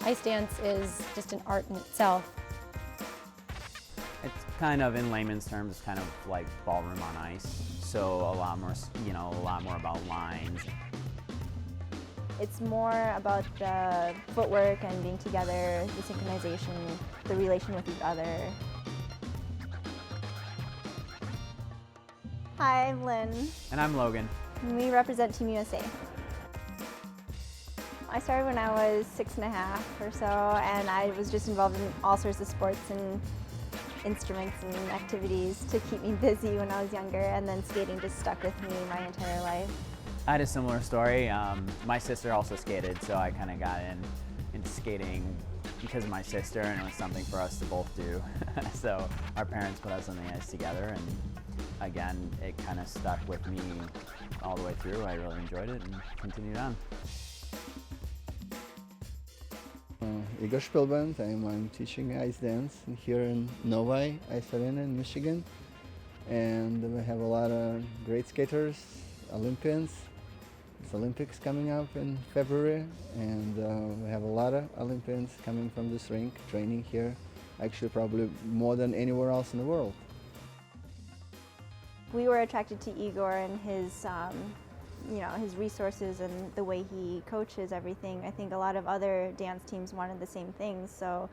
Ice dance is just an art in itself. It's kind of, in layman's terms, it's kind of like ballroom on ice. So a lot more, a lot more about lines. It's more about the footwork and being together, the synchronization, the relation with each other. Hi, I'm Lynn. And I'm Logan. And we represent Team USA. I started when I was 6.5 or so, and I was just involved in all sorts of sports and instruments and activities to keep me busy when I was younger, and then skating just stuck with me my entire life. I had a similar story. My sister also skated, so I kind of got into skating because of my sister, and it was something for us to both do. So our parents put us on the ice together, and again, it kind of stuck with me all the way through. I really enjoyed it and continued on. Igor Spielband. I'm teaching ice dance here in Novi, Ice Arena in Michigan. And we have a lot of great skaters, Olympians. It's Olympics coming up in February, and we have a lot of Olympians coming from this rink, training here, actually probably more than anywhere else in the world. We were attracted to Igor and his his resources and the way he coaches everything. I think a lot of other dance teams wanted the same things. So,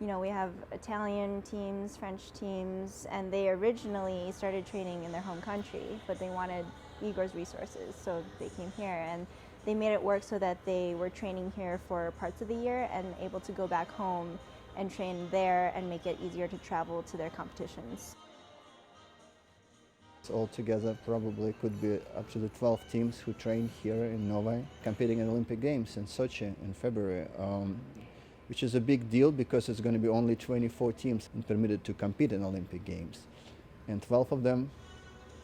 we have Italian teams, French teams, and they originally started training in their home country, but they wanted Igor's resources, so they came here, and they made it work so that they were training here for parts of the year and able to go back home and train there and make it easier to travel to their competitions. Altogether, probably could be up to the 12 teams who train here in Novi, competing in Olympic Games in Sochi in February, which is a big deal because it's going to be only 24 teams permitted to compete in Olympic Games, and 12 of them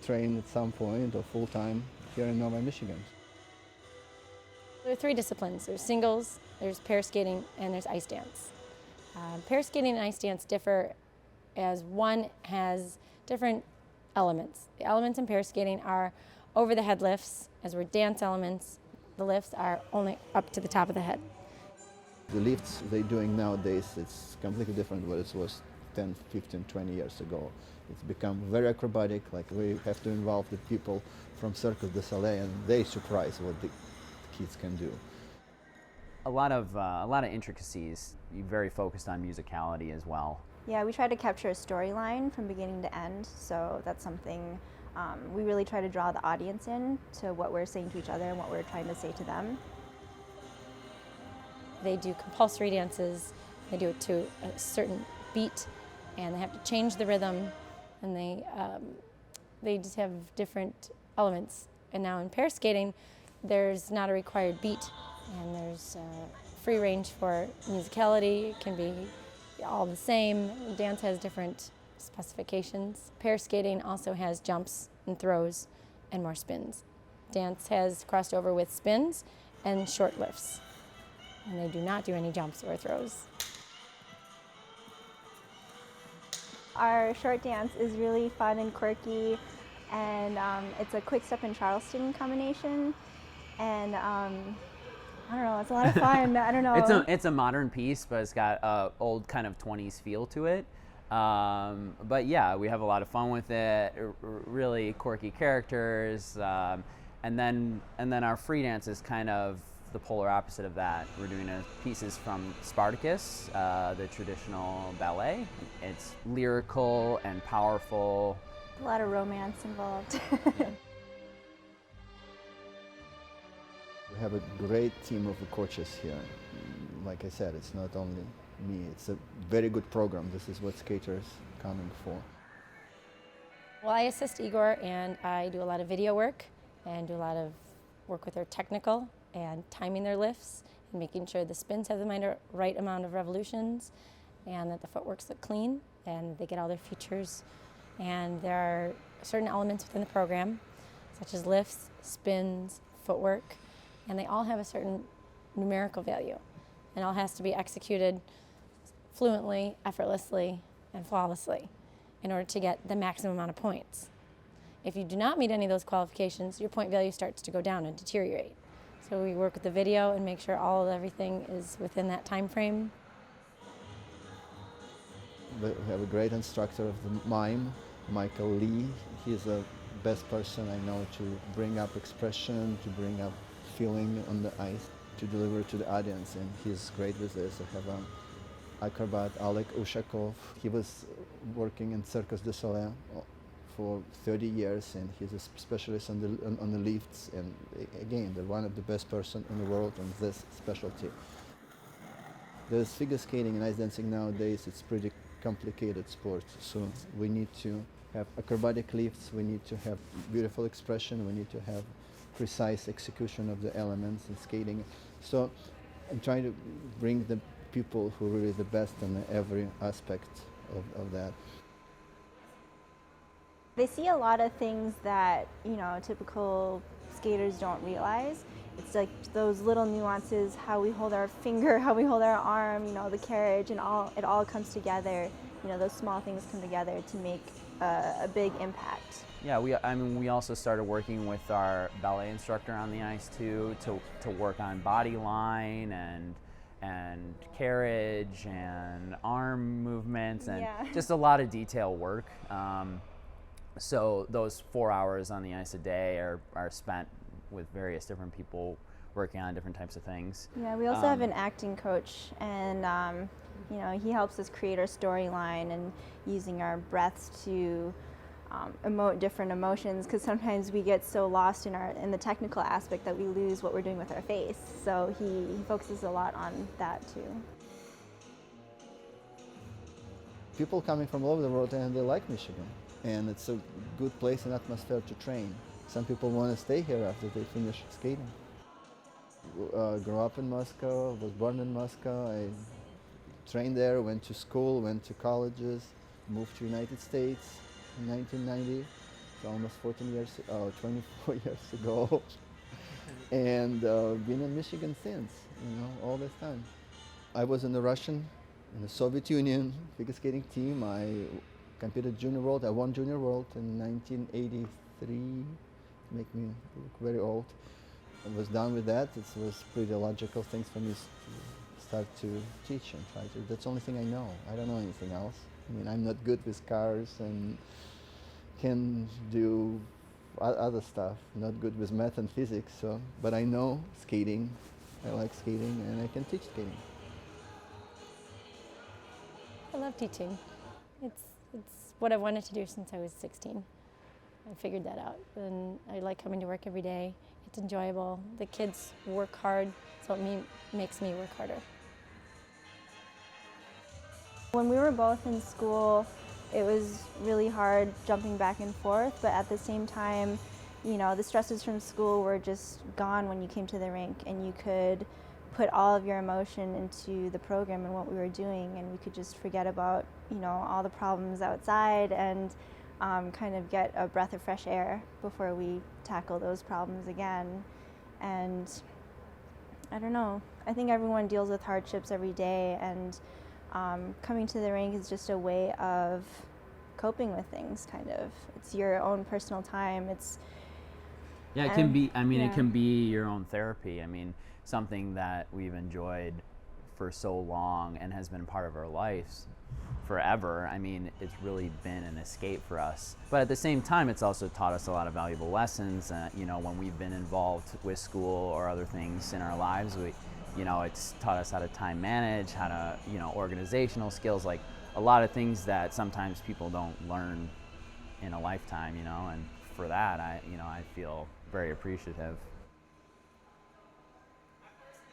train at some point or full-time here in Novi, Michigan. There are three disciplines. There's singles, there's pair skating, and there's ice dance. Pair skating and ice dance differ as one has different elements. The elements in pair skating are over the head lifts, as were dance elements. The lifts are only up to the top of the head. The lifts they're doing nowadays, it's completely different what it was 10, 15, 20 years ago. It's become very acrobatic, like we have to involve the people from Cirque du Soleil, and they surprise what the kids can do. A lot of intricacies. You're very focused on musicality as well. Yeah, we try to capture a storyline from beginning to end, so that's something we really try to draw the audience in to what we're saying to each other and what we're trying to say to them. They do compulsory dances, they do it to a certain beat, and they have to change the rhythm, and they just have different elements. And now in pair skating, there's not a required beat, and there's free range for musicality. It can be all the same. Dance has different specifications. Pair skating also has jumps and throws and more spins. Dance has crossed over with spins and short lifts, and they do not do any jumps or throws. Our short dance is really fun and quirky, and it's a quick step in Charleston combination, and I don't know, it's a lot of fun. I don't know. It's a modern piece, but it's got a old kind of 20s feel to it. But yeah, we have a lot of fun with it. Really quirky characters, and then our free dance is kind of the polar opposite of that. We're doing pieces from Spartacus, the traditional ballet. It's lyrical and powerful. A lot of romance involved. We have a great team of coaches here. Like I said, it's not only me, it's a very good program. This is what skaters coming for. Well, I assist Igor, and I do a lot of video work and do a lot of work with their technical and timing their lifts and making sure the spins have the right amount of revolutions and that the footworks look clean and they get all their features. And there are certain elements within the program, such as lifts, spins, footwork, and they all have a certain numerical value. And all has to be executed fluently, effortlessly, and flawlessly in order to get the maximum amount of points. If you do not meet any of those qualifications, your point value starts to go down and deteriorate. So we work with the video and make sure everything is within that time frame. We have a great instructor of the mime, Michael Lee. He's the best person I know to bring up expression, to bring up feeling on the ice, to deliver to the audience, and he's great with this. I have an acrobat, Oleg Ushakov. He was working in Circus du Soleil for 30 years, and he's a specialist on the lifts, and again, they're one of the best person in the world on this specialty. There's figure skating and ice dancing nowadays, it's pretty complicated sport, so we need to have acrobatic lifts, we need to have beautiful expression, we need to have precise execution of the elements in skating. So I'm trying to bring the people who are really the best in every aspect of that. They see a lot of things that, typical skaters don't realize. It's like those little nuances, how we hold our finger, how we hold our arm, the carriage, and it all comes together. Those small things come together to make a big impact. Yeah, we also started working with our ballet instructor on the ice too, to work on body line and carriage and arm movements and just a lot of detail work. So those 4 hours on the ice a day are spent with various different people working on different types of things. Yeah, we also have an acting coach, and he helps us create our storyline and using our breaths to emote different emotions, because sometimes we get so lost in the technical aspect that we lose what we're doing with our face. So he focuses a lot on that too. People coming from all over the world, and they like Michigan, and it's a good place and atmosphere to train. Some people want to stay here after they finish skating. Grew up in Moscow, was born in Moscow. I trained there, went to school, went to colleges, moved to United States in 1990, so almost 24 years ago, and been in Michigan since, all this time. I was in the Soviet Union figure skating team. I competed junior world. I won junior world in 1983. Make me look very old. I was done with that. It was pretty logical things for me to start to teach and try to. That's the only thing I know. I don't know anything else. I mean, I'm not good with cars and can do other stuff. Not good with math and physics. But I know skating. I like skating, and I can teach skating. I love teaching. It's what I wanted to do since I was 16. I figured that out, and I like coming to work every day. It's enjoyable. The kids work hard, so it makes me work harder. When we were both in school, it was really hard jumping back and forth, but at the same time, the stresses from school were just gone when you came to the rink, and you could put all of your emotion into the program and what we were doing, and we could just forget about, all the problems outside and kind of get a breath of fresh air before we tackle those problems again. And I don't know, I think everyone deals with hardships every day, and coming to the rink is just a way of coping with things, kind of. It's your own personal time. It can be, it can be your own therapy. Something that we've enjoyed for so long and has been part of our lives forever. It's really been an escape for us. But at the same time, it's also taught us a lot of valuable lessons. When we've been involved with school or other things in our lives, it's taught us how to time manage, how to, organizational skills, like a lot of things that sometimes people don't learn in a lifetime, and for that, I feel very appreciative.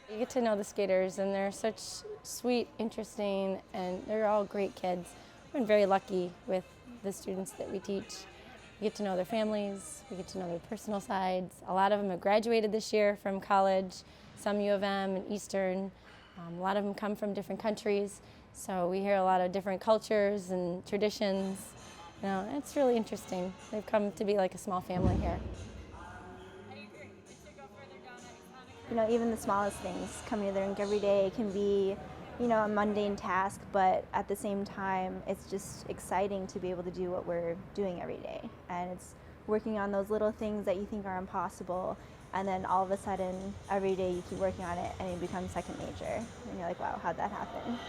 You get to know the skaters, and they're such sweet, interesting, and they're all great kids. We've been very lucky with the students that we teach. We get to know their families, we get to know their personal sides. A lot of them have graduated this year from college, some U of M and Eastern. A lot of them come from different countries, so we hear a lot of different cultures and traditions. It's really interesting. They've come to be like a small family here. Even the smallest things, coming to the rink every day can be, a mundane task, but at the same time, it's just exciting to be able to do what we're doing every day. And it's working on those little things that you think are impossible, and then all of a sudden every day you keep working on it and it becomes second nature, and you're like, wow, how'd that happen?